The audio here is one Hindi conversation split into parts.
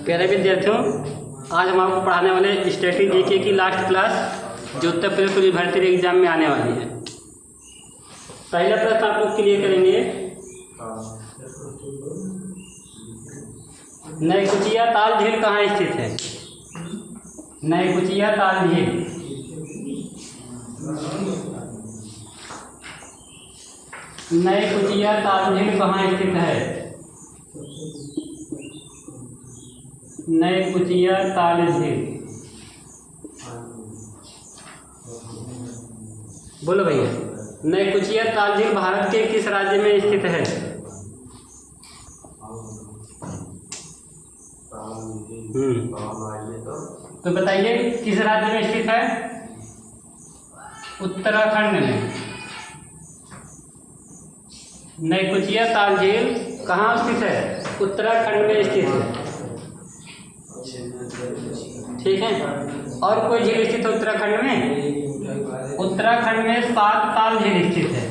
प्यारे विद्यार्थियों, आज हम आपको पढ़ाने वाले स्टैटिक जीके की लास्ट क्लास जो उत्तर प्रदेश पुलिस भर्ती एग्जाम में आने वाली है। पहला प्रश्न आप लोग क्लियर करेंगे। नैकुचिया ताल झील कहाँ स्थित है? नैकुचिया ताल झील नैकुचिया ताल झील कहाँ स्थित है? नैकुचिया ताल झील, बोलो भैया। नैकुचिया ताल झील भारत के किस राज्य में स्थित है? तो बताइए किस राज्य में स्थित है? उत्तराखंड में। नैकुचिया ताल झील कहाँ स्थित है? उत्तराखंड में स्थित है। ठीक है। और कोई झील स्थित है उत्तराखंड में? उत्तराखंड में 7 ताल झील स्थित है।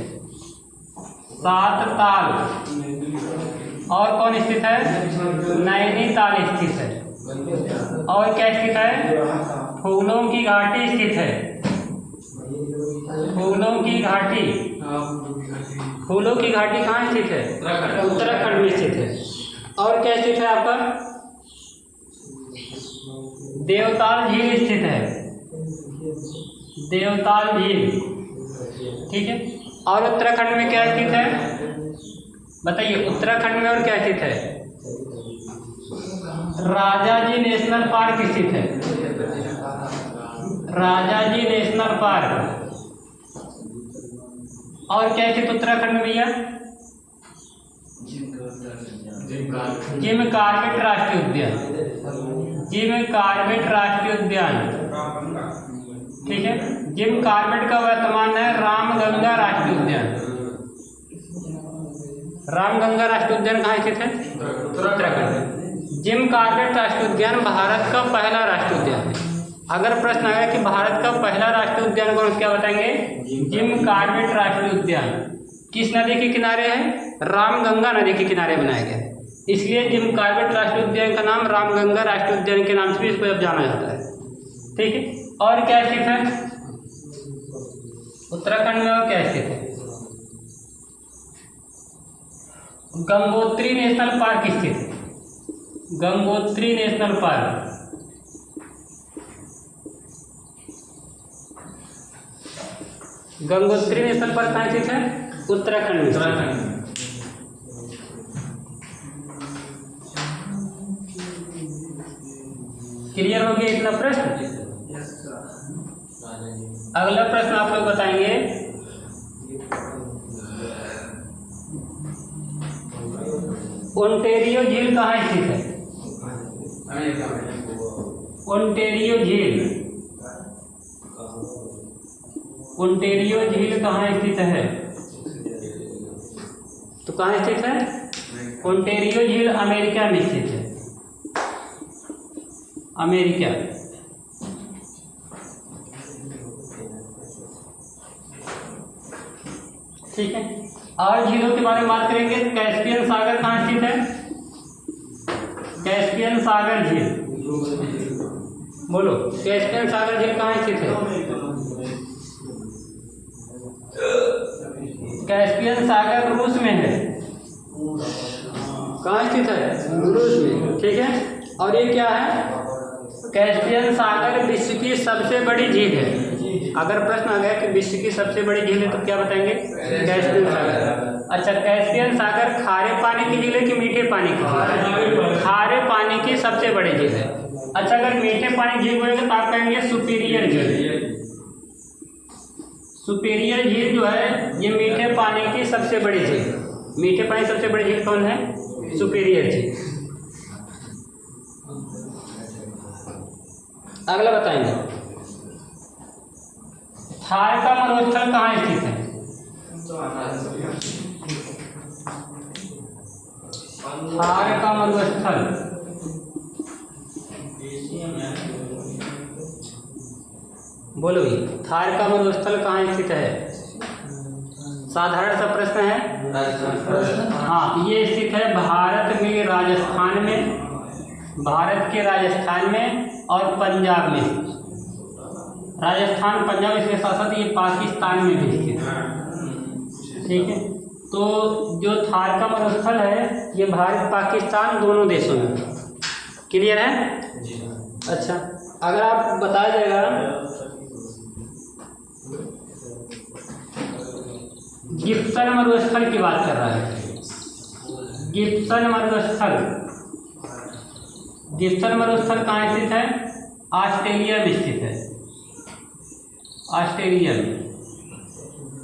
7 ताल। और कौन स्थित है? नैनीताल स्थित है। और क्या स्थित है? फूलों की घाटी स्थित है। फूलों की घाटी। फूलों की घाटी कहाँ स्थित है? उत्तराखंड में स्थित है। और क्या स्थित है आपका? देवताल झील स्थित है। देवताल झील। ठीक है। और उत्तराखंड में क्या स्थित है? बताइए उत्तराखंड में और क्या स्थित है? राजाजी नेशनल पार्क स्थित है। Rajaji national park. और क्या स्थित उत्तराखंड में भैया? जिम कॉर्बेट राष्ट्रीय उद्यान। जिम कॉर्बेट राष्ट्रीय उद्यान। ठीक है। जिम कॉर्बेट का वर्तमान है रामगंगा राष्ट्रीय उद्यान। रामगंगा राष्ट्रीय उद्यान कहाँ स्थित है? उत्तराखंड। जिम कॉर्बेट राष्ट्रीय उद्यान भारत का पहला राष्ट्रीय उद्यान है। अगर प्रश्न आया कि भारत का पहला राष्ट्रीय उद्यान कौन, क्या बताएंगे? जिम कॉर्बेट राष्ट्रीय उद्यान। किस नदी के किनारे है? रामगंगा नदी के किनारे बनाया गया है, इसलिए जिम कॉर्बेट राष्ट्रीय उद्यान का नाम रामगंगा राष्ट्रीय उद्यान के नाम से भी इसको अब जाना जाता है। ठीक है। और क्या स्थित है उत्तराखंड में? और क्या स्थित है? गंगोत्री नेशनल पार्क स्थित है। Gangotri national park. Gangotri national park कहाँ स्थित है? उत्तराखंड में। क्लियर हो गया इतना प्रश्न? अगला प्रश्न आप लोग बताएंगे। ओंटेरियो झील कहाँ स्थित है? ओंटेरियो झील। ओंटेरियो झील कहाँ स्थित है? तो कहाँ स्थित है? ओंटेरियो झील अमेरिका में स्थित है। अमेरिका। ठीक है। और झीलों के बारे में बात करेंगे। कैस्पियन सागर कहाँ स्थित है? कैस्पियन सागर झील, बोलो। कैस्पियन सागर झील कहाँ स्थित है? कैस्पियन सागर रूस में है। कहाँ स्थित है? रूस में। ठीक है। और ये क्या है? कैस्पियन सागर विश्व की सबसे बड़ी झील है। अगर प्रश्न आ गया कि विश्व की सबसे बड़ी झील है तो क्या बताएंगे? कैस्पियन सागर। अच्छा, कैस्पियन सागर खारे पानी की झील है कि मीठे पानी की झील? खारे पानी की सबसे बड़ी झील है। अच्छा, अगर मीठे पानी झील बोलेंगे तो आप कहेंगे सुपीरियर झील। सुपीरियर झील जो है ये मीठे पानी की सबसे बड़ी झील। मीठे पानी सबसे बड़ी झील कौन है? सुपीरियर झील। अगला बताएंगे। थार का मरुस्थल कहाँ स्थित है? थार का मरुस्थल। बोलो भाई, थार का मरुस्थल कहाँ स्थित है? साधारण सा प्रश्न है। हाँ, ये स्थित है भारत में राजस्थान में, भारत के राजस्थान में और पंजाब में। राजस्थान पंजाब इसके साथ साथ ये पाकिस्तान में भी स्थित है। ठीक है, तो जो थार का मरुस्थल है ये भारत पाकिस्तान दोनों देशों में। क्लियर है? अच्छा, अगर आप बताया जाएगा गिब्सन मरुस्थल की बात कर रहा है। गिब्सन मरुस्थल, गिब्सन मरुस्थल कहाँ स्थित है? ऑस्ट्रेलिया में स्थित है, ऑस्ट्रेलिया में।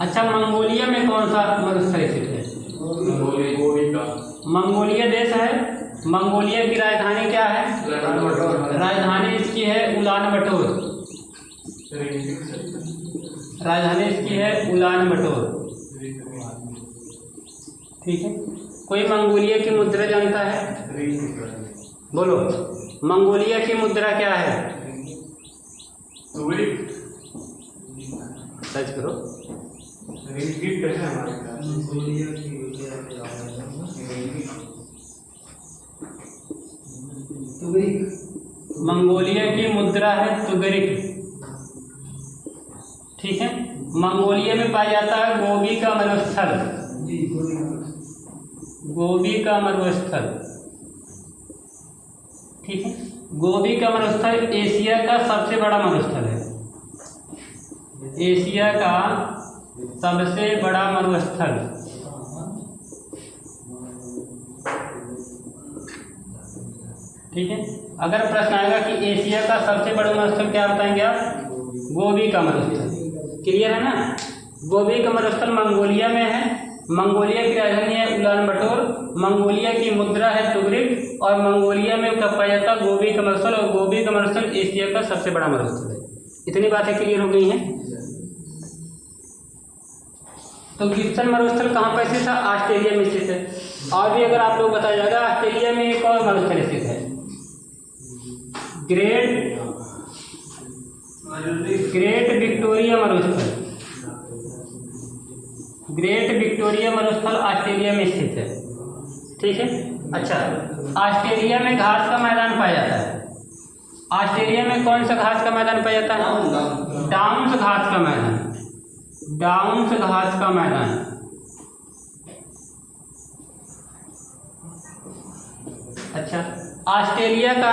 अच्छा, मंगोलिया में कौन सा मरुस्थल स्थित है? मंगोलिया देश है। मंगोलिया की राजधानी क्या है? राजधानी इसकी है उलान बटोर। राजधानी इसकी है उलान बटोर। ठीक है, कोई मंगोलिया की मुद्रा जानता है? बोलो, मंगोलिया की मुद्रा क्या है? सर्च करो। मंगोलिया की मुद्रा है तुगरिक। ठीक है, मंगोलिया में पाया जाता है गोबी का मरुस्थल। गोबी का मरुस्थल। ठीक है, गोबी का मरुस्थल एशिया का सबसे बड़ा मरुस्थल है। एशिया का सबसे बड़ा मरुस्थल। ठीक है, अगर प्रश्न आएगा कि एशिया का सबसे बड़ा मरुस्थल क्या बताएंगे आप? गोबी का मरुस्थल। क्लियर है ना? गोबी का मरुस्थल मंगोलिया में है। मंगोलिया की राजधानी है उलान बटोर। मंगोलिया की मुद्रा है तुगरिक और मंगोलिया में पाया जाता है गोबी का मरुस्थल, और गोबी का मरुस्थल एशिया का सबसे बड़ा मरुस्थल है। इतनी बातें क्लियर हो गई हैं। तो गिब्सन मरुस्थल कहाँ पर स्थित है? ऑस्ट्रेलिया में स्थित है। और भी अगर आप लोग बताया जाएगा, ऑस्ट्रेलिया में एक और मरुस्थल स्थित है, ग्रेट विक्टोरिया मरुस्थल। ग्रेट विक्टोरिया मरुस्थल ऑस्ट्रेलिया में स्थित है। ठीक है, अच्छा, ऑस्ट्रेलिया में घास का मैदान पाया जाता है। ऑस्ट्रेलिया में कौन सा घास का मैदान पाया जाता है? डाउन्स घास का मैदान। डाउन्स घास का मैदान। अच्छा, ऑस्ट्रेलिया का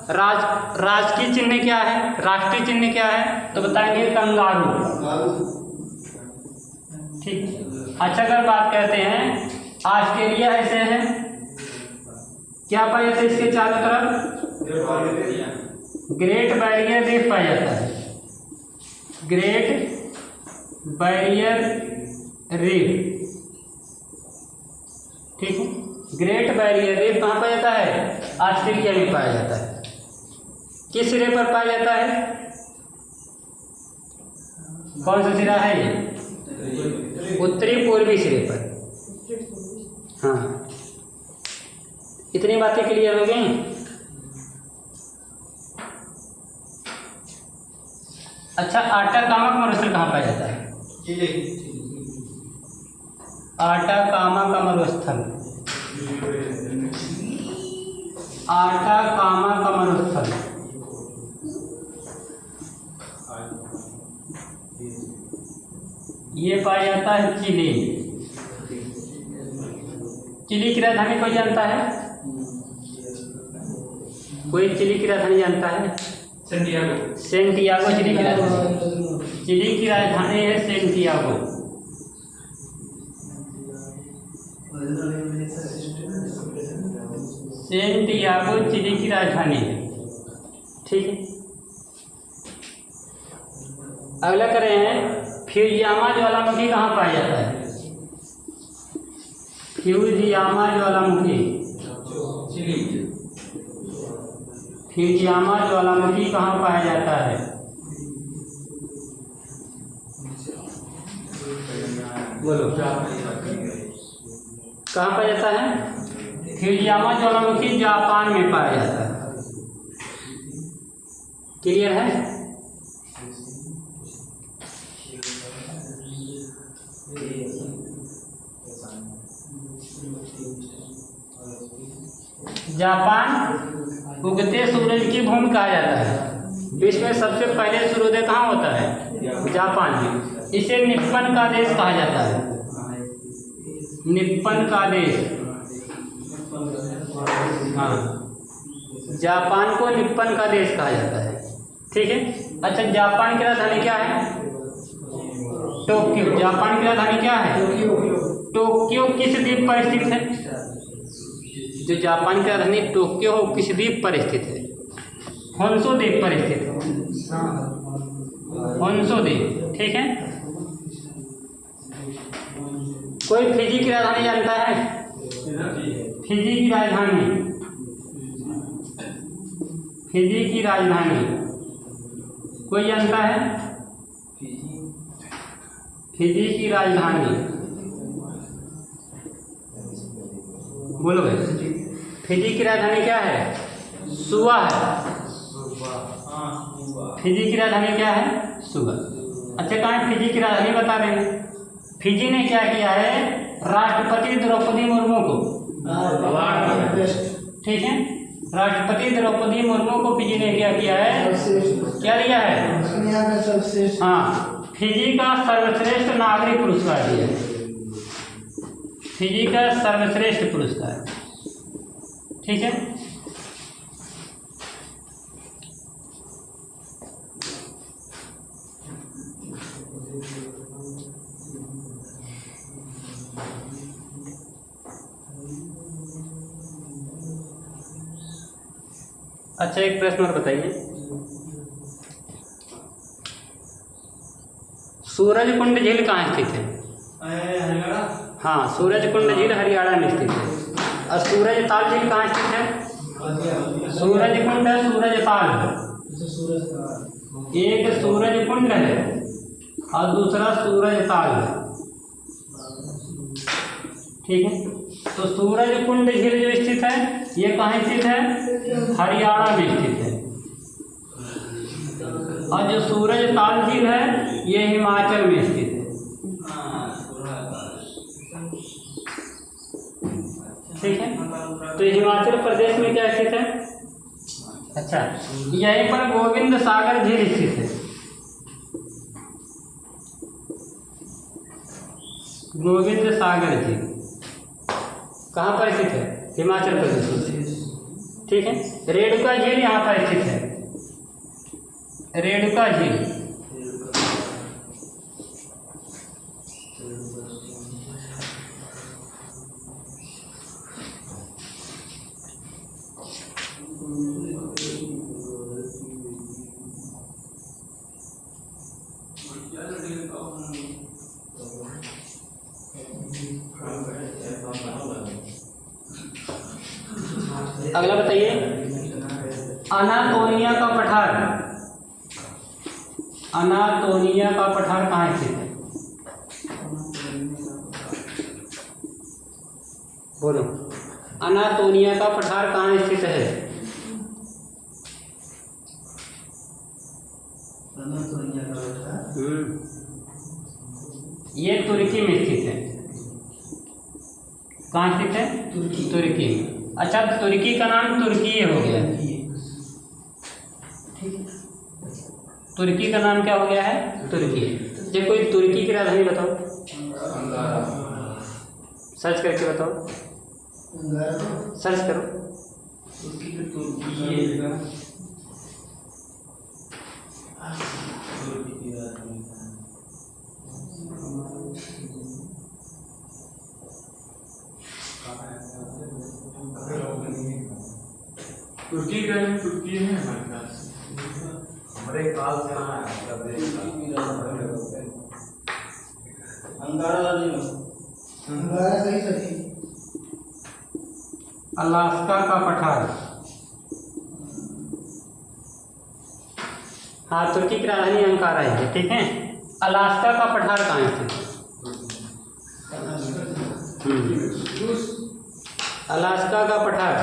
राजकीय चिन्ह क्या है? राष्ट्रीय चिन्ह क्या है? तो बताएंगे कंगारू। ठीक। अच्छा, अगर बात करते हैं ऑस्ट्रेलिया ऐसे है, क्या पाया जाता है इसके चारों तरफ? ग्रेट बैरियर रीफ पाया जाता है। Great barrier reef. ठीक है, ग्रेट बैरियर रीफ कहाँ पाया जाता है? ऑस्ट्रेलिया में पाया जाता है। किस सिरे पर पाया जाता है? कौन सा सिरा है ये? उत्तरी पूर्वी सिरे पर। हाँ, इतनी बातें क्लियर हो गई। अच्छा, आटाकामा मरुस्थल कहाँ पाया जाता है? आटाकामा का मरुस्थल। आटाकामा का मरुस्थल ये पाया जाता है चिली। चिली की राजधानी कोई जानता है? कोई चिली की राजधानी जानता है? सेंटियागो। सेंटियागो चिली की राजधानी। चिली की राजधानी है सेंटियागो। सेंटियागो चिली की राजधानी है। ठीक है, अगला करें हैं फ्यूजियामा ज्वालामुखी कहाँ पाया जाता है? फ्यूजियामा ज्वालामुखी। फ्यूजियामा ज्वालामुखी कहाँ पाया जाता है? बोलो, कहाँ पाया जाता है? फ्यूजियामा ज्वालामुखी जापान में पाया जाता है। क्लियर है? जापान उगते सूरज की भूमि कहा जाता है। विश्व में सबसे पहले सूर्योदय कहाँ होता है? जापान में। इसे निप्पन का देश कहा जाता है। निप्पन का देश, हाँ, जापान को निप्पन का देश कहा जाता है। ठीक है। अच्छा, जापान की राजधानी क्या है? टोक्यो। जापान की राजधानी क्या है? टोक्यो किस द्वीप पर स्थित है? जो जापान की राजधानी टोक्यो हो किस द्वीप पर स्थित है? होन्शु द्वीप पर स्थित है। होन्शु द्वीप। ठीक है। कोई फिजी की राजधानी जानता है? फिजी की राजधानी, फिजी की राजधानी कोई जानता है? फिजी की राजधानी बोलो भाई। फिजी की राजधानी क्या है? सुवा है। फिजी की राजधानी क्या है? सुवा। अच्छा, कहाँ है फिजी की राजधानी? बता रहे हैं। फिजी ने क्या किया है? राष्ट्रपति द्रौपदी मुर्मू को, ठीक है, राष्ट्रपति द्रौपदी मुर्मू को फिजी ने क्या किया है? क्या दिया है? हाँ, फिजी का सर्वश्रेष्ठ नागरिक पुरस्कार दिया है। फिजी का सर्वश्रेष्ठ पुरस्कार। ठीक है। अच्छा, एक प्रश्न और बताइए। सूरजकुंड झील कहाँ स्थित है? हाँ, सूरजकुंड झील हरियाणा में स्थित है। और सूरजताल झील कहाँ स्थित है? सूरजकुंड है, सूरजताल। एक सूरजकुंड है और दूसरा सूरजताल है। ठीक है। तो सूरजकुंड झील जो स्थित है ये कहाँ स्थित है? हरियाणा में स्थित है। और जो सूरजताल झील है ये हिमाचल में स्थित है। ठीक है। तो हिमाचल प्रदेश में क्या स्थित है? अच्छा, यहीं पर गोविंद सागर झील स्थित है। गोविंद सागर झील कहाँ पर स्थित है? हिमाचल प्रदेश में। ठीक है। रेणुका झील यहाँ पर स्थित है। रेणुका झील, अगला बताइए। अनातोलिया का पठार, अनातोलिया का पठार कहाँ स्थित है? बोलो, अनातोलिया का पठार कहाँ स्थित है? ये तुर्की में स्थित है। कहाँ स्थित है? तुर्की में। अच्छा, तुर्की का नाम तुर्की हो गया। तुर्की का नाम क्या हो गया है? तुर्की। जब कोई तुर्की की राजधानी बताओ, सर्च करके बताओ, सर्च करो। तुर्की का तुर्की है हमारे काल से अलास्का का पठार, हाँ, तुर्की की राजधानी अंकारा है। ठीक है। अलास्का का पठार कहाँ स्थित है? अलास्का का पठार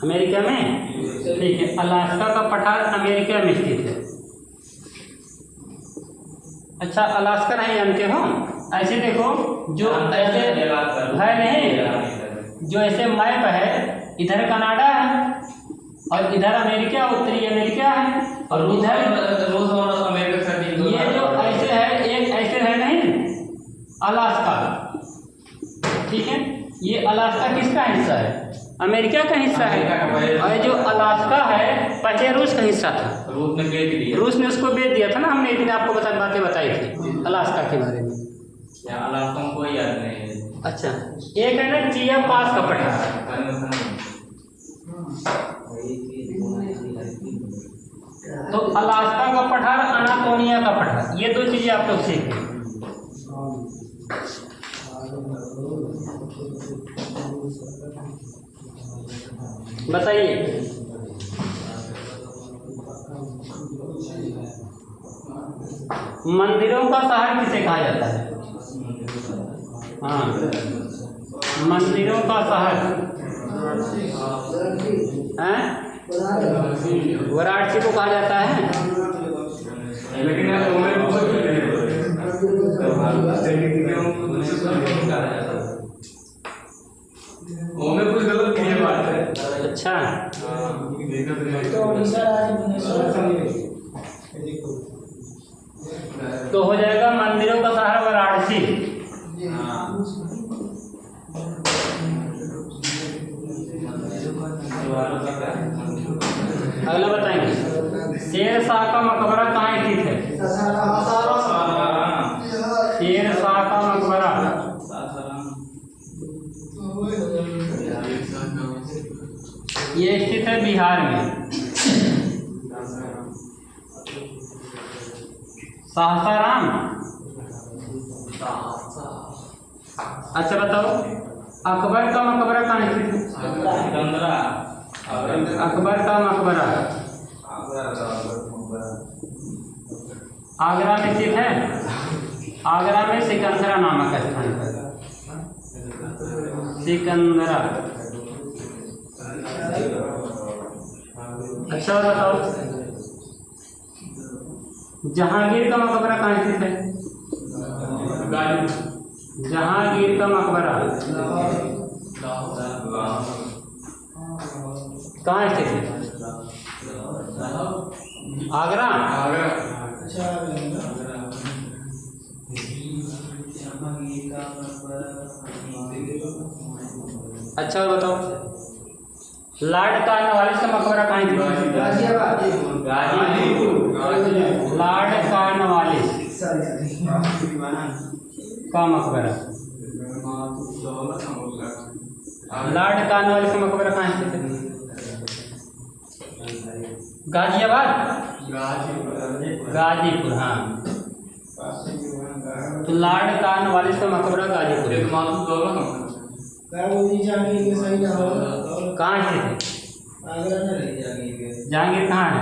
अमेरिका में। ठीक है, अलास्का का पठार अमेरिका में स्थित है। अच्छा, अलास्का नहीं जानते हो? ऐसे देखो, जो ऐसे है नहीं, जो ऐसे मैप है, इधर कनाडा है और इधर अमेरिका, उत्तरी अमेरिका है, और इधर रूस और अमेरिका का ये जो ऐसे है, एक ऐसे है नहीं, अलास्का। ठीक है, ये अलास्का किसका हिस्सा है? अमेरिका का हिस्सा है। और जो अलास्का है पहले रूस का हिस्सा था। रूस ने बेच दिया। रूस ने उसको बेच दिया था ना, हमने एक दिन आपको बातें बताई थी अलास्का के बारे में। या अलास्का को कोई याद नहीं है। अच्छा, एक है ना चिया पास का पठार, तो अलास्का का पठार, अनातोलिया का पठार, ये दो चीजें आप लोग सीखें। बताइए, मंदिरों का शहर किसे कहा जाता है? हाँ, मंदिरों का शहर है, वाराणसी को कहा जाता है। लेकिन यार ओमे कुछ गलत नहीं है बात है। अच्छा, तो हो जाएगा मंदिरों का शहर वाराणसी। अगला बताएंगे, शेर शाह का मकबरा कहाँ स्थित है? शेर शाह का मकबरा ये स्थित है बिहार में, सासाराम। अच्छा बताओ, अकबर का मकबरा कहाँ स्थित है? अकबर का मकबरा आगरा में स्थित है। आगरा में सिकंदरा नामक स्थान पर, सिकंदरा। अच्छा बताओ, जहांगीर का मकबरा कहाँ स्थित है? जहांगीर का मकबरा कहाँ स्थित है? आगरा। अच्छा बताओ, लॉर्ड कॉर्नवालिस का मकबरा कहाँ स्थित है? लॉर्ड कॉर्नवालिस का मकबरा, लॉर्ड कॉर्नवालिस का मकबरा कहाँ स्थित है? गाजियाबाद, गाजीपुर। हाँ, तो लॉर्ड कॉर्नवालिस का मकबरा गाजीपुर। कहाँ स्थित है? जहांगीर कहाँ है?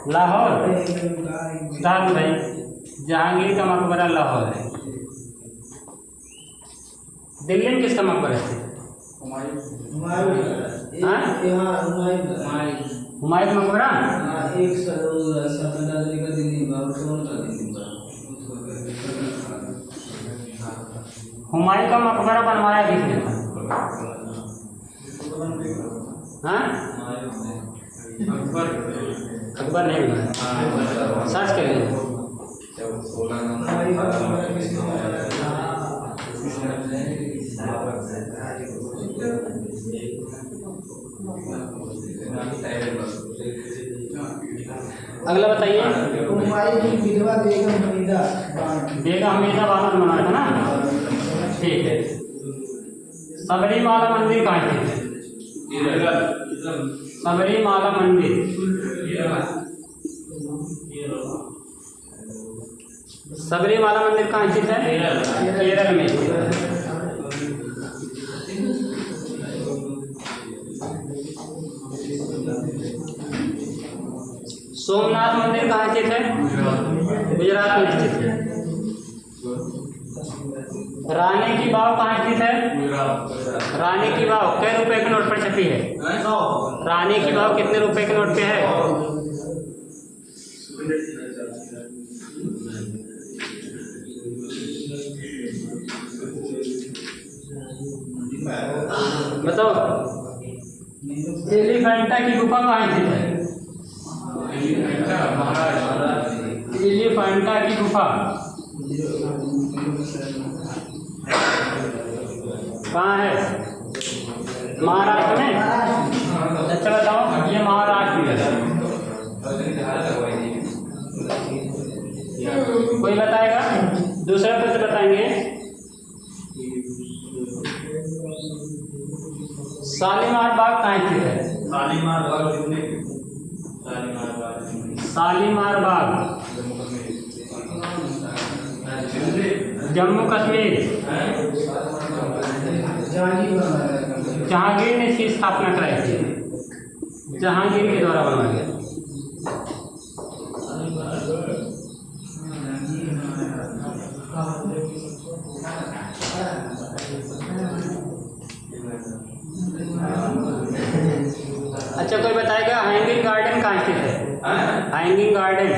लाहौर। साहब भाई, जहांगीर का मकबरा लाहौर है। दिल्ली में किसका मकबरा है? हुमायूं का मकबरा। हुमायूं का मकबरा बनवाया किसने था? हाँ, अकबर नहीं बनाया। सर्च करिए। अगला बताइए, बेगम हमीदा बानो बनाया था ना। ठीक है, सबरीमाला मंदिर कहाँ स्थित है? सबरीमाला मंदिर सबरीमाला मंदिर कहाँ स्थित है? केरल में स्थित है। सोमनाथ मंदिर कहाँ स्थित है? गुजरात में स्थित है। रानी की वाव कहाँ स्थित है? रानी की वाव कै रुपए के नोट पर छपी है? रानी की वाव कितने रुपए के नोट पे है? बताओ। एलिफेंटा की गुफा कहाँ स्थित है? एलिफेंटा की गुफा कहाँ है? महाराष्ट्र में। अच्छा बताओ, ये महाराष्ट्र में है। कोई बताएगा? दूसरा प्रश्न बताएंगे। शालीमार बाग कहाँ स्थित है? शालीमार बाग जम्मू कश्मीर। जहांगीर ने इसकी स्थापना कराई थी। जहांगीर के द्वारा बनवाया गया। अच्छा, कोई बताएगा हैंगिंग गार्डन कहाँ स्थित है? Hanging garden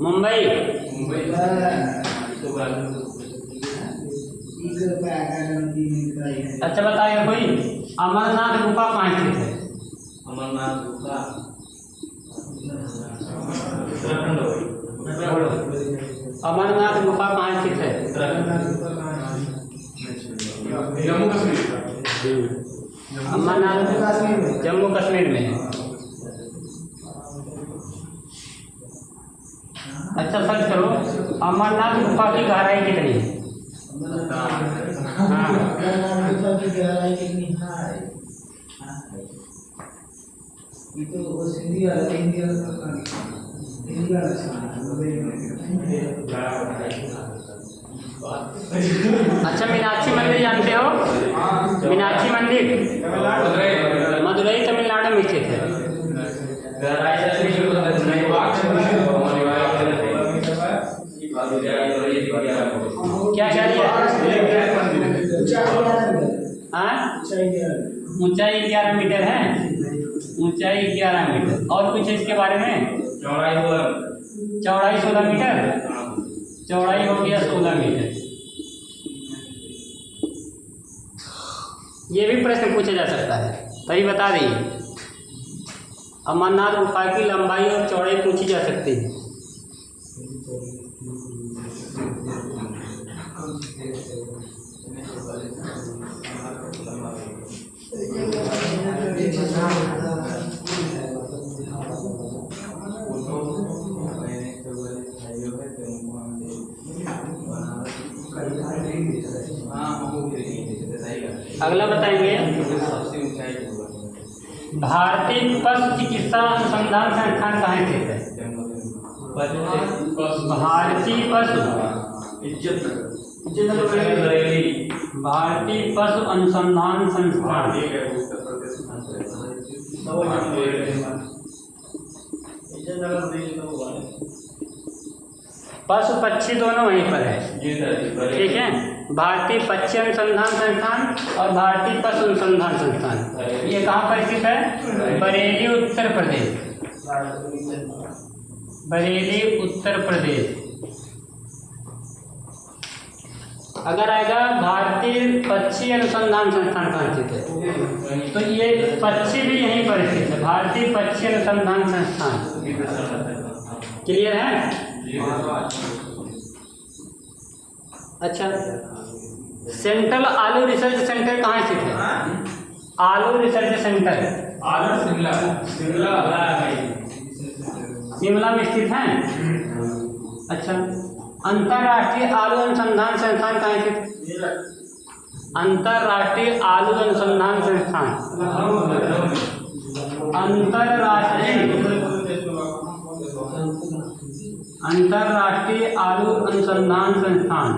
Mumbai. अच्छा बताइए कोई, अमरनाथ गुफा कहाँ स्थित है? अमरनाथ गुफा अमरनाथ गुफा कहाँ स्थित है? जम्मू कश्मीर। अमरनाथ जम्मू कश्मीर में है। अच्छा सर्च करो, अमरनाथ गुफा की गहराई कितनी है? अच्छा, मीनाक्षी मंदिर जानते हो? मीनाक्षी मंदिर मदुरई तमिलनाडु में स्थित है। क्या ऊंचाई 11 मीटर है। ऊंचाई 11 मीटर। और कुछ इसके बारे में? चौड़ाई 16 मीटर। चौड़ाई हो गया 16 मीटर। ये भी प्रश्न पूछा जा सकता है, तभी बता दीजिए। अमरनाथ गुफा की लंबाई और चौड़ाई पूछी जा सकती है। अगला बताएंगे, भारतीय पशु चिकित्सा अनुसंधान संस्थान कहाँ स्थित है? भारतीय पशु अनुसंधान संस्थान पशु पक्षी दोनों वहीं पर है। ठीक है, भारतीय पक्षी अनुसंधान संस्थान और भारतीय पशु अनुसंधान संस्थान, ये कहाँ पर स्थित है? बरेली, उत्तर प्रदेश। बरेली, उत्तर प्रदेश। अगर आएगा भारतीय पक्षी अनुसंधान संस्थान कहाँ स्थित है, तो ये पक्षी भी यहीं पर स्थित है, भारतीय पक्षी अनुसंधान संस्थान। क्लियर है? अच्छा, सेंट्रल आलू रिसर्च सेंटर कहाँ स्थित है? आलू रिसर्च सेंटर शिमला में स्थित है। अच्छा, अंतर्राष्ट्रीय आलू अनुसंधान संस्थान कहाँ स्थित? अंतर्राष्ट्रीय आलू अनुसंधान संस्थान, अंतर्राष्ट्रीय आलू अनुसंधान संस्थान।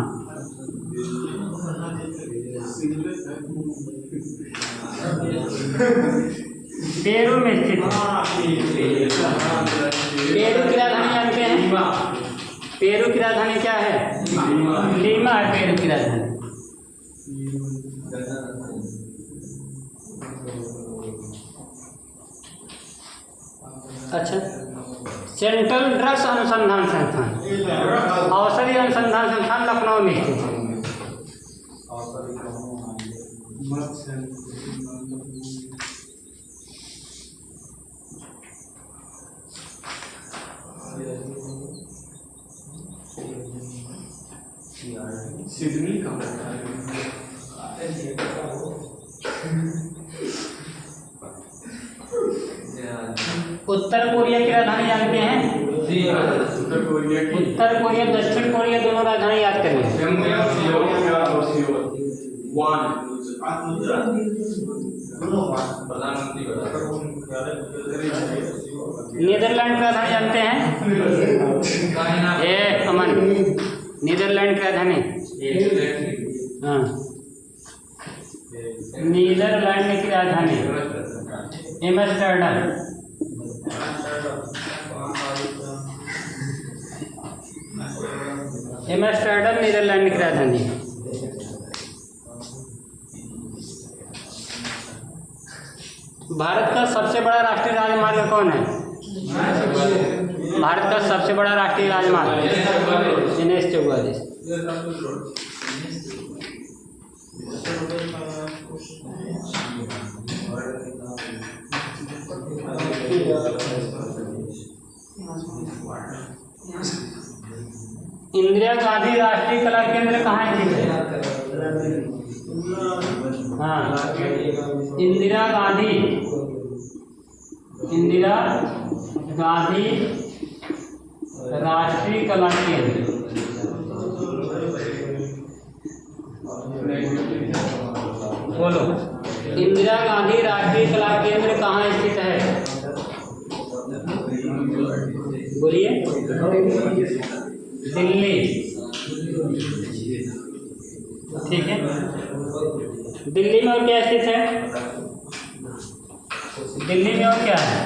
पेरू में स्थित है। पेरू की राजधानी जानते हैं? पेरू की राजधानी क्या है? लीमा है पेरू की राजधानी। अच्छा, सेंट्रल ड्रग्स अनुसंधान संस्थान, औषधि अनुसंधान संस्थान लखनऊ में स्थित है। सिडनी का है। उत्तर कोरिया की राजधानी जानते हैं? उत्तर कोरिया की उत्तर कोरिया दक्षिण कोरिया दोनों राजधानी याद करिए। नीदरलैंड की राजधानी जानते हैं? ए अमन, नीदरलैंड की राजधानी, हाँ, नीदरलैंड की राजधानी एम्स्टर्डम। एम्स्टर्डम नीदरलैंड की राजधानी। भारत का सबसे बड़ा राष्ट्रीय राजमार्ग कौन है? भारत का सबसे बड़ा राष्ट्रीय राजमार्ग NH-44। इंदिरा गांधी राष्ट्रीय कला केंद्र कहाँ स्थित है? हाँ, इंदिरा गांधी राष्ट्रीय कला केंद्र। बोलो, इंदिरा गांधी राष्ट्रीय कला केंद्र कहाँ स्थित है? बोलिए। दिल्ली, ठीक है। दिल्ली में और क्या स्थित है? दिल्ली में और क्या है?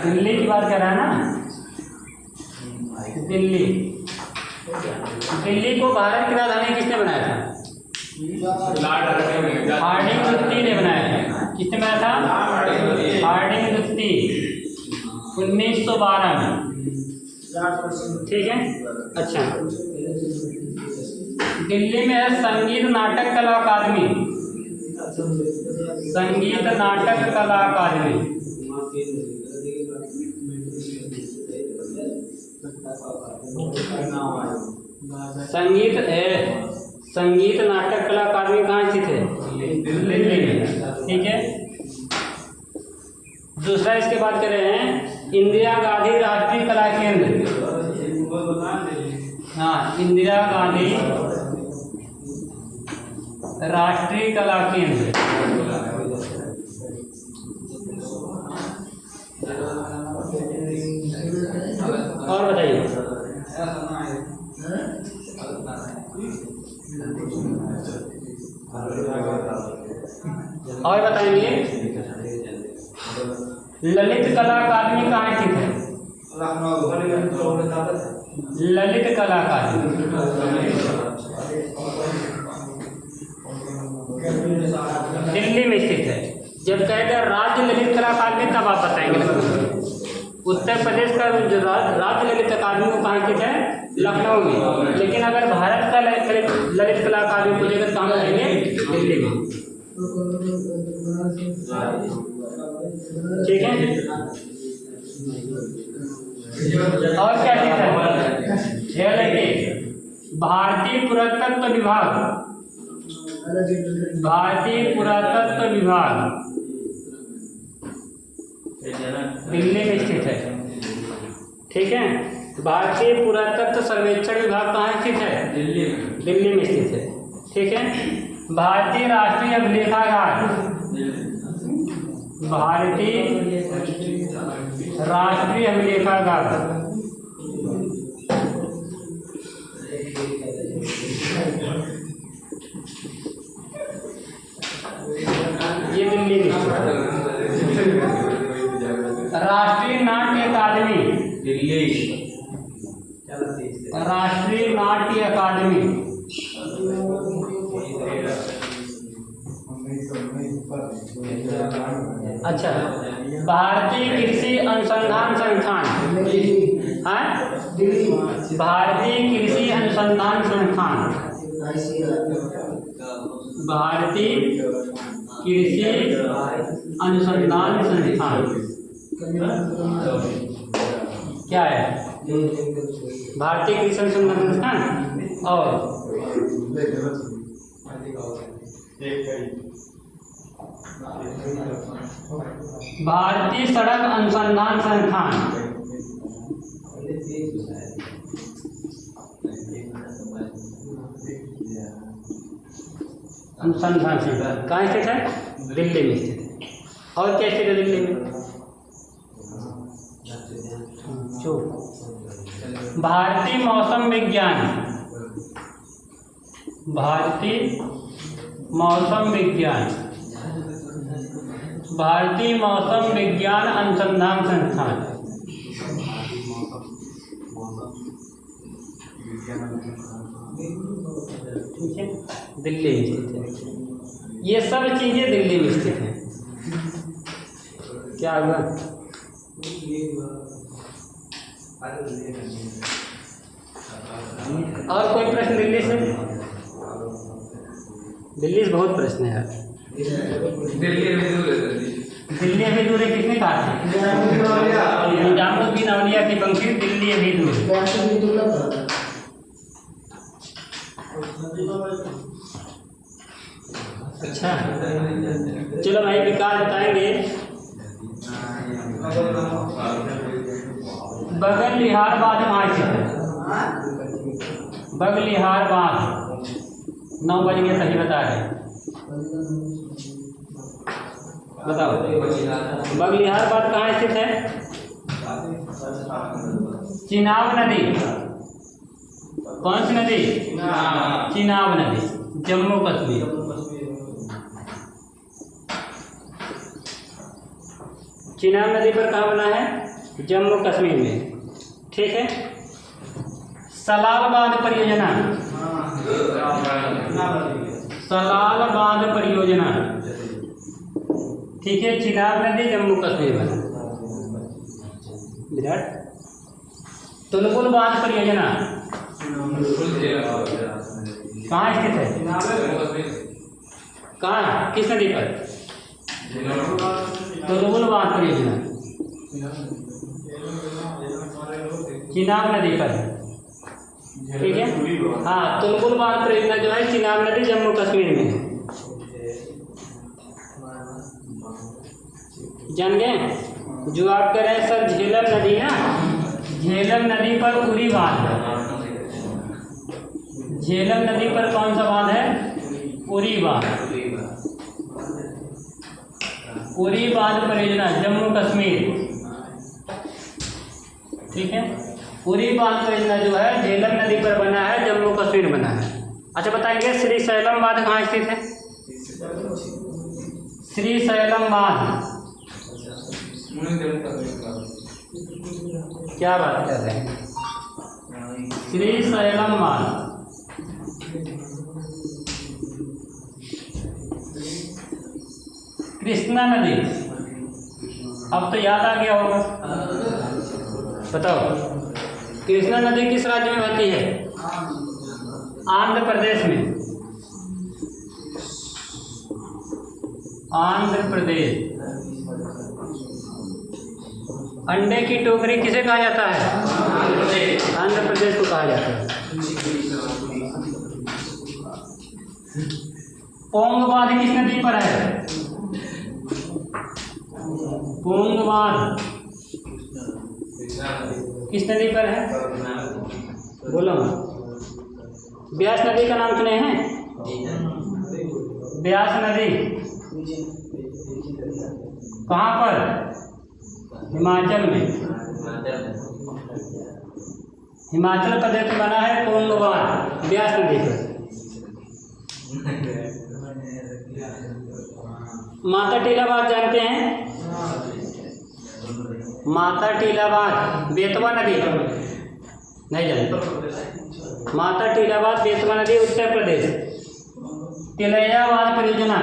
दिल्ली की बात कर रहा है ना? दिल्ली, दिल्ली को भारत की राजधानी किसने बनाया था? हार्डिंग दुत्ती ने बनाया था। किसने बनाया था? हार्डिंग दुत्ती, 1912 में, ठीक है। अच्छा, दिल्ली में है संगीत नाटक कला अकादमी, संगीत नाटक कला अकादमी। संगीत नाटक कला अकादमी कहाँ स्थित है? दिल्ली में, ठीक है। दूसरा इसके बात कर रहे हैं इंदिरा गांधी राष्ट्रीय कला केंद्र। हाँ, इंदिरा गांधी राष्ट्रीय कला केंद्र। और बताइए। और बताएंगे ललित कला अकादमी कहाँ स्थित है? ललित कला अकादमी दिल्ली में स्थित है। जब कहेगा राज्य ललित कला अकादमी तब आप बताएंगे। उत्तर प्रदेश का जो राज्य ललित अकादमी को कहाँ स्थित है? लखनऊ में। लेकिन अगर भारत का ललित कला अकादमी को लेकर कहाँ बताएंगे? दिल्ली में, ठीक है। और क्या चीज है? भारतीय पुरातत्व विभाग, भारतीय पुरातत्व विभाग दिल्ली में स्थित है, ठीक है। भारतीय पुरातत्व सर्वेक्षण विभाग कहाँ स्थित है? दिल्ली में स्थित है, ठीक है। भारतीय राष्ट्रीय अभिलेखागार, भारतीय राष्ट्रीय अभिलेखागार ये दिल्ली में, अच्छा, भारतीय कृषि अनुसंधान संस्थान, हाँ, भारतीय कृषि अनुसंधान संस्थान, भारतीय कृषि अनुसंधान संस्थान क्या है? भारतीय कृषि अनुसंधान संस्थान और भारतीय सड़क अनुसंधान संस्थान, अनुसंधान संस्थान कहाँ स्थित है? दिल्ली में स्थित है। और क्या स्थित है दिल्ली में? भारतीय मौसम विज्ञान, भारतीय मौसम विज्ञान, भारतीय मौसम विज्ञान अनुसंधान संस्थान, ठीक है, दिल्ली में स्थित है। ये सब चीज़ें दिल्ली में स्थित हैं। क्या हुआ? और कोई प्रश्न दिल्ली से? दिल्ली से बहुत प्रश्न है यार। दिल्ली अभी दूर है, किसने कहा था? निजामुद्दीन औलिया की पंक्ति, दिल्ली अभी दूर है। अच्छा, चलो भाई विकास बताएंगे। बगलिहार बांध कहाँ स्थित है? बगलिहार बांध 9 बज गए, सही बता रहे, बताओ। बगलिहार बांध कहाँ स्थित है? चिनाब नदी, कौन सी नदी? चिनाब नदी, जम्मू कश्मीर। चिनाब नदी पर कहाँ बना है? जम्मू कश्मीर में, ठीक है। सलाल बांध परियोजना, सलाल बांध परियोजना, ठीक है, चिनाब नदी जम्मू कश्मीर में। विराट तुलबुल बांध परियोजना कहाँ स्थित है? कहाँ, किस नदी पर? तुलबुल बांध परियोजना चिनाब नदी पर, ठीक है। हाँ, तुलबुल बांध परियोजना जो है चिनाब नदी जम्मू कश्मीर में है। जान गए? जो आप कह रहे हैं सर झेलम नदी ना, झेलम नदी पर उरी बांध है। झेलम नदी पर कौन सा बांध है? उरी बांध, उरी बांध परियोजना जम्मू कश्मीर, ठीक है। उरी बांध परियोजना जो है झेलम नदी पर बना है, जम्मू कश्मीर बना है। अच्छा बताएंगे श्री शैलम बांध कहाँ स्थित है? श्री शैलम बांध, क्या बात कर रहे हैं? श्री शैलम बांध कृष्णा नदी, अब तो याद आ गया होगा, बताओ। कृष्णा नदी किस राज्य में बहती है? आंध्र प्रदेश में, आंध्र प्रदेश। अंडे की टोकरी किसे कहा जाता है? आंध्र प्रदेश को कहा जाता है। पोंग बांध किस नदी पर है? पोंग बांध किस नदी पर है? बोलो। ब्यास नदी का नाम सुने हैं? ब्यास नदी कहाँ पर? हिमाचल में, हिमाचल प्रदेश में बना है पोंग बांध, ब्यास नदी पर। माता टीला बांध जानते हैं? माता टीला बांध बेतवा नदी, नहीं जानते? माता टीला बांध बेतवा नदी उत्तर प्रदेश। तिलैया बांध परियोजना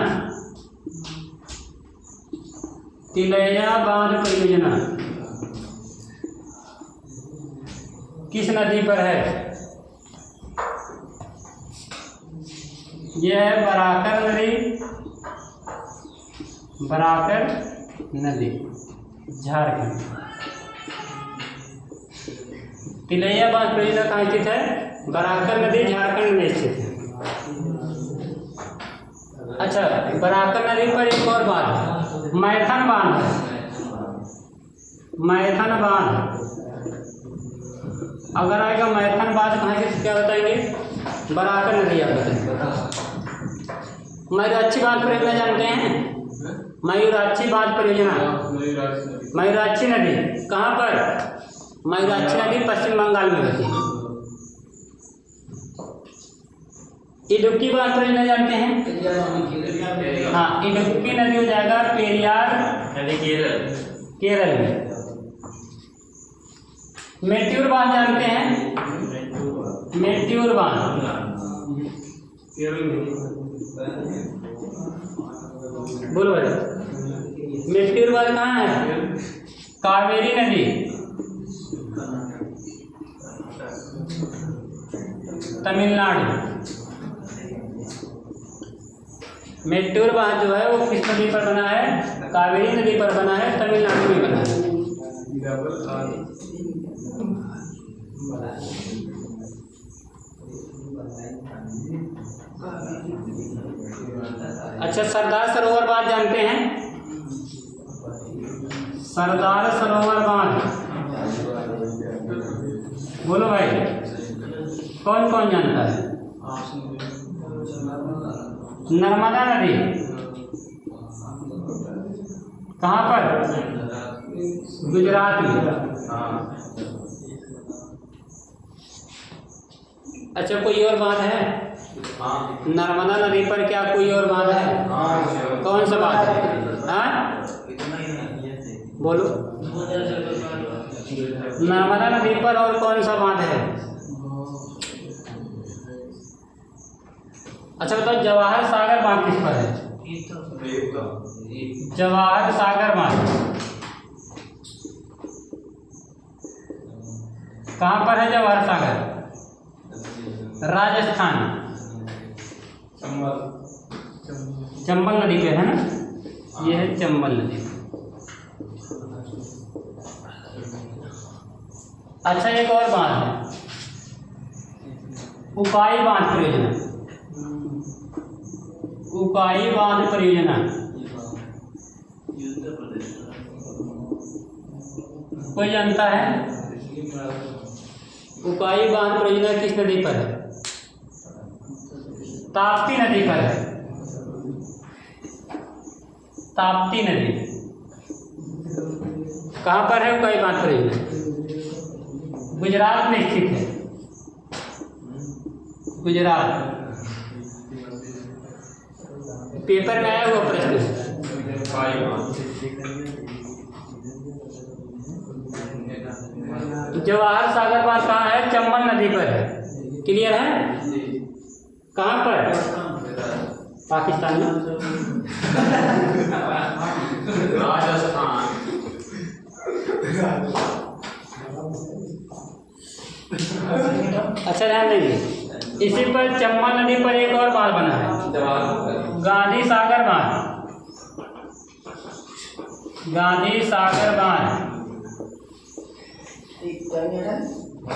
तिलैया बांध परियोजना किस नदी पर है? यह है बराकर नदी, बराकर नदी, झारखंड। तिलैया बांध परियोजना कहाँ स्थित है? बराकर नदी, झारखंड में स्थित है। अच्छा, बराकर नदी पर एक और बांध है, मैथन बांध है। मैथन बांध अगर आएगा मैथन बांध कहाँ से, क्या बताएंगे? बराकर नदी आप बताएंगे। मयूराक्षी बांध परियोजना जानते हैं? मयूराक्षी बांध परियोजना, मयूराक्षी नदी कहाँ पर? मयूराक्षी नदी पश्चिम बंगाल में होती है। इडुक्की बांध परियोजना जानते हैं? हाँ, इडुक्की नदी हो जाएगा पेरियार नदी, केरल में। मेट्यूर बांध जानते हैं? मेट्यूर बांध बोलो भाई, मेट्यूर बांध कहाँ है? कावेरी नदी, तमिलनाडु। मेट्यूर बांध जो है वो किस नदी पर बना है? कावेरी नदी पर बना है, तमिलनाडु में बना है। अच्छा, सरदार सरोवर बांध जानते हैं? सरदार सरोवर बांध बोलो भाई, कौन कौन जानता है? नर्मदा नदी कहाँ पर? गुजरात में। अच्छा, कोई और बांध है? नर्मदा नदी पर क्या कोई और बांध है? कौन सा बांध है? हाँ बोलो, नर्मदा नदी पर और कौन सा बांध है? अच्छा बताओ, जवाहर सागर बांध किस पर है? जवाहर सागर बांध कहाँ पर है? जवाहर सागर राजस्थान, चंबल नदी पे है ना, ये है चंबल नदी। अच्छा, एक और बांध है, उकाई बांध परियोजना। उकाई बांध परियोजना कोई जानता है? उकाई बांध परियोजना किस नदी पर है? ताप्ती नदी पर है, ताप्ती नदी। कहाँ पर है उकाई बांध परियोजना? गुजरात में स्थित है, गुजरात। पेपर में आया हुआ प्रश्न। जवाहर सागर बांध कहाँ है? चंबल नदी पर है। क्लियर है? कहाँ पर? पाकिस्तान में। राजस्थान। अच्छा, ध्यान देंगे। इसी पर चंबल नदी पर एक और बांध बना है, गांधी सागर बांध। गांधी सागर बांध,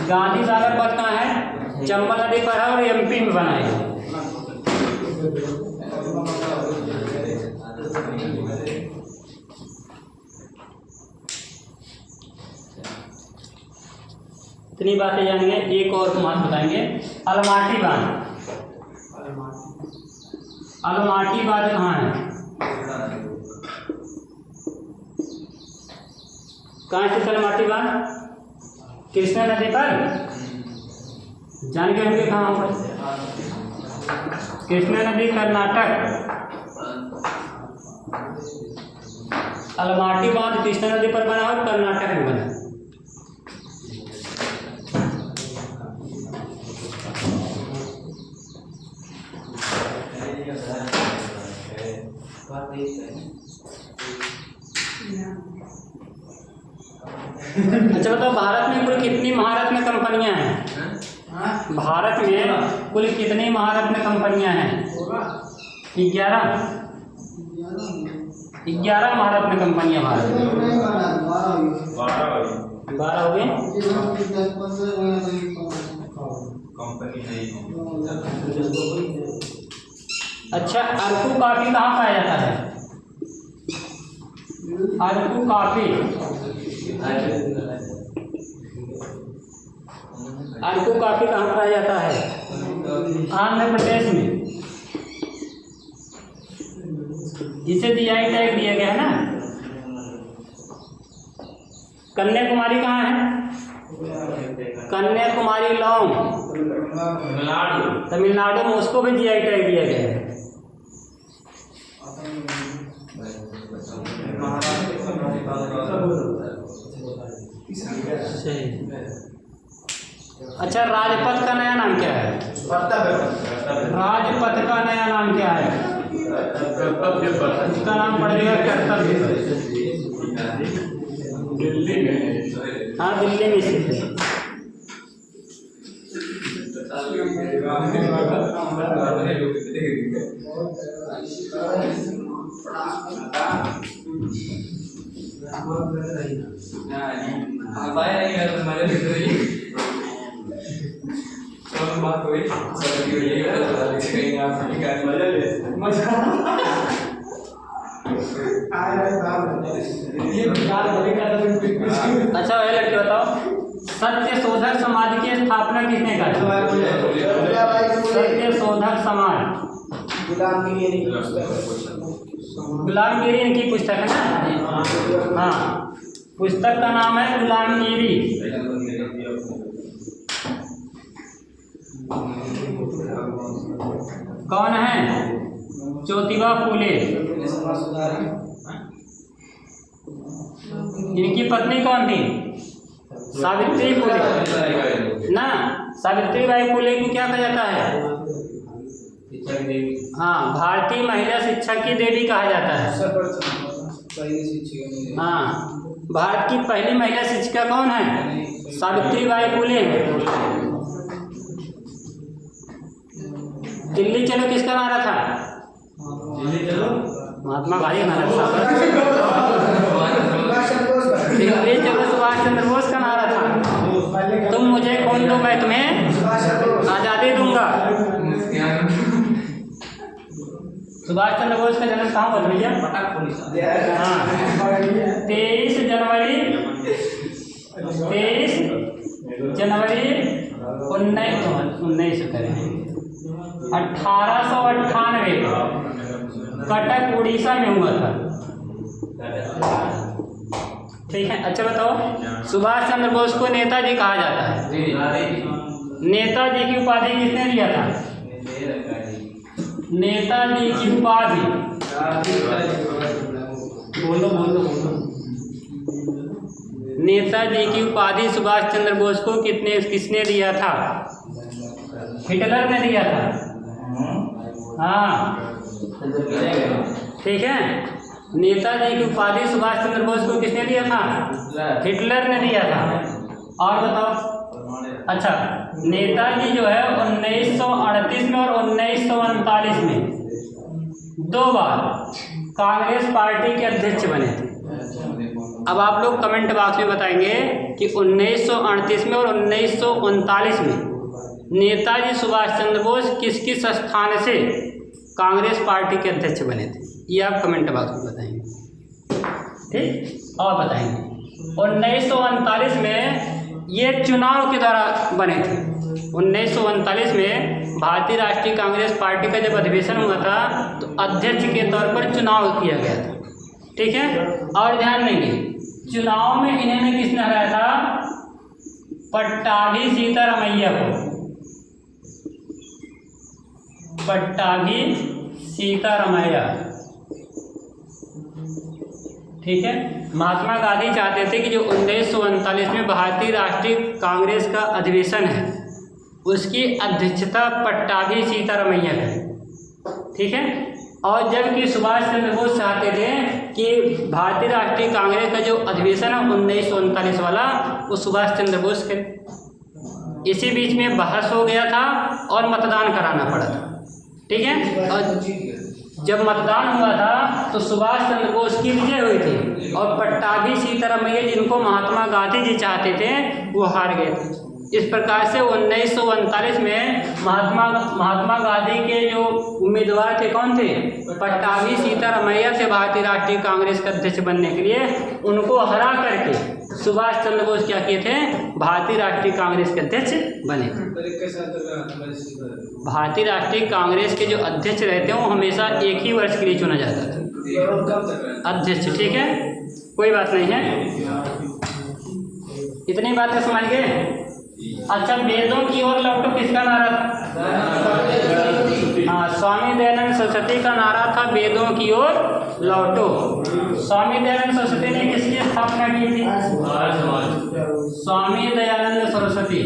गांधी सागर बांध कहाँ है? चंबल नदी पर है और एमपी में बना है। इतनी बातें जानेंगे। एक और बात बताएंगे, अलमाटी बांध। अलमाटी बांध कहाँ है? कहाँ स्थित अलमाटी बांध? कृष्णा नदी पर। जान के होंगे कहाँ पर? कृष्णा नदी कर्नाटक। अलमाटी बांध कृष्णा नदी पर बना और कर्नाटक में बना। अच्छा बताओ, भारत में कुल कितनी महारत्न कंपनियां हैं? भारत में कुल कितनी महारत्न कंपनियां हैं? 11। 11 महारत्न कंपनियां भारत में। 12 हो गई। अच्छा, अरकू कॉफी कहाँ पाया जाता है? अरकू कॉफी, अरकू कॉफी कहाँ पाया जाता है? आंध्र प्रदेश में, जिसे जीआई टैग दिया गया है ना। कन्याकुमारी कहाँ है? कन्याकुमारी लौंग तमिलनाडु में, उसको भी जीआई टैग दिया गया है। सही। अच्छा, राजपथ का नया नाम क्या है? राजपथ का नया नाम क्या है? इसका नाम पड़ेगा कर्तव्य। दिल्ली में। हाँ, दिल्ली में स्थित है। अच्छा वह लड़के बताओ, सत्य शोधक समाज की स्थापना किसने करी? सत्य शोधक समाज, गुलामगिरी इनकी पुस्तक है ना। हाँ, पुस्तक का नाम है गुलामगिरी। कौन है? ज्योतिबा फूले। इनकी पत्नी कौन थी? सावित्री फूले ना। सावित्रीबाई फूले को क्या कहा जाता है? हाँ, भारतीय महिला शिक्षा की देवी कहा जाता है। हाँ, भारत की पहली महिला शिक्षिका कौन है? सावित्रीबाई फूले। दिल्ली चलो किसका नारा था? महात्मा गांधी का नारा था। दिल्ली चलो सुभाष चंद्र बोस का नारा था। तुम मुझे खून दो, मैं तुम्हें आज़ादी दूंगा। सुभाष चंद्र बोस का जन्म कहाँ हुआ भैया? हाँ, 23 जनवरी 1898 कटक उड़ीसा में हुआ था। ठीक है। अच्छा बताओ, सुभाष चंद्र बोस को नेताजी कहा जाता है। नेताजी की उपाधि किसने दिया था? नेताजी की उपाधि, बोलो बोलो बोलो। नेताजी की उपाधि सुभाष चंद्र बोस को किसने दिया था? हिटलर ने दिया था। हाँ, ठीक है। नेताजी की उपाधि सुभाष चंद्र बोस को किसने दिया था? हिटलर ने दिया था। और बताओ। अच्छा, नेताजी जो है 1938 में और 1939 में 2 बार कांग्रेस पार्टी के अध्यक्ष बने थे। अब आप लोग कमेंट बॉक्स में बताएंगे कि 1938 में और 1939 में नेताजी सुभाष चंद्र बोस किस किस स्थान से कांग्रेस पार्टी के अध्यक्ष बने थे, ये आप कमेंट बॉक्स में बताएंगे। ठीक, और बताएंगे 1939 में ये चुनाव के द्वारा बने थे। 1939 में भारतीय राष्ट्रीय कांग्रेस पार्टी का जब अधिवेशन हुआ था तो अध्यक्ष के तौर पर चुनाव किया गया था। ठीक है। और ध्यान देंगे, चुनाव में इन्होंने किसने हराया था? पट्टाभी सीतारामैया को। पट्टाभी सीतारामैया। ठीक है। महात्मा गांधी चाहते थे कि जो 1939 में भारतीय राष्ट्रीय कांग्रेस का अधिवेशन है उसकी अध्यक्षता पट्टाभी सीतारामैया करें। ठीक है। और जबकि सुभाष चंद्र बोस चाहते थे कि भारतीय राष्ट्रीय कांग्रेस का जो अधिवेशन है 1939 वाला वो सुभाष चंद्र बोस के, इसी बीच में बहस हो गया था और मतदान कराना पड़ा था। ठीक है, और जब मतदान हुआ था तो सुभाष चंद्र बोस की विजय हुई थी और पट्टाभी सीतारामैया जिनको महात्मा गांधी जी चाहते थे वो हार गए थे। इस प्रकार से 1939 में महात्मा गांधी के जो उम्मीदवार थे कौन थे, पट्टाभी सीतारामैया थे भारतीय राष्ट्रीय कांग्रेस के अध्यक्ष बनने के लिए, उनको हरा करके सुभाष चंद्र बोस क्या किए थे, भारतीय राष्ट्रीय कांग्रेस के अध्यक्ष बने। भारतीय राष्ट्रीय कांग्रेस के जो अध्यक्ष रहते हैं वो हमेशा एक ही वर्ष के लिए चुना जाता था अध्यक्ष। ठीक है, कोई बात नहीं है, इतनी बातें समझ गए। अच्छा, वेदों की ओर लौटो किसका नारा था? हाँ, स्वामी दयानंद सरस्वती का नारा था वेदों की ओर लौटो। स्वामी दयानंद सरस्वती ने किसकी स्थापना की थी? स्वामी दयानंद सरस्वती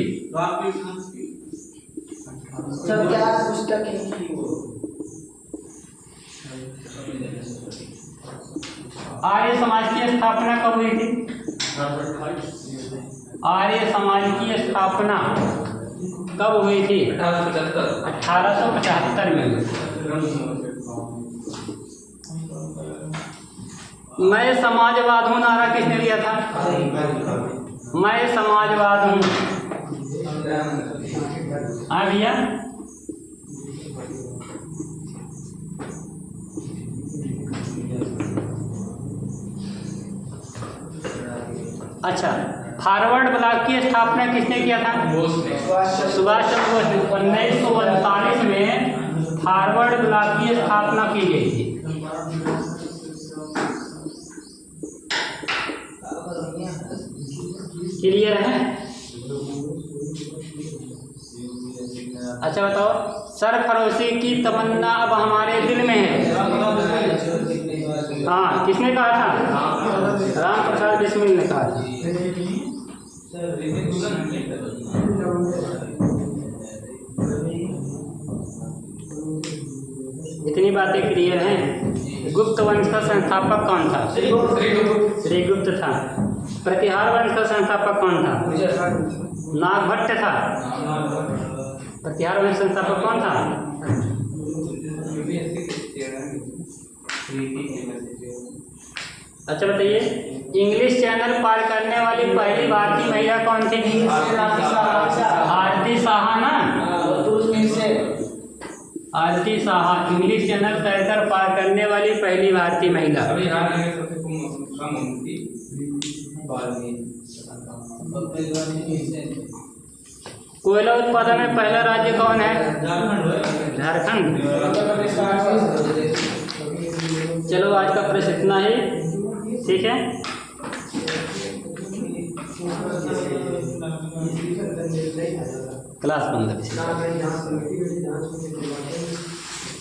आर्य समाज की स्थापना कब हुई थी? आर्य समाज की स्थापना कब हुई थी? 1875 में। मैं समाजवाद हूँ नारा किसने दिया था? मैं समाजवाद हूँ। हाँ भैया, अच्छा, फारवर्ड ब्लॉक की स्थापना किसने किया था? सुभाष चंद्र बोस ने 1939 में फारवर्ड ब्लॉक की स्थापना की गई थी। क्लियर है? अच्छा बताओ, सरफरोशी की तमन्ना अब हमारे दिल में है। हाँ, किसने कहा था? राम प्रसाद बिस्मिल ने कहा था। इतनी बातें क्लियर हैं। गुप्त वंश का संस्थापक कौन था? श्रीगुप्त था। प्रतिहार वंश का संस्थापक कौन था? नागभट्ट था। प्रतिहार वंश संस्थापक कौन था? अच्छा बताइए, इंग्लिश चैनल पार करने वाली पहली भारतीय महिला कौन थी? आरती शाह ना? आरती शाह इंग्लिश चैनल तैरकर पार करने वाली पहली भारतीय महिला। कोयला उत्पादन में पहला राज्य कौन है? झारखंड। चलो आज का प्रश्न इतना ही, ठीक है। क्लास बंद।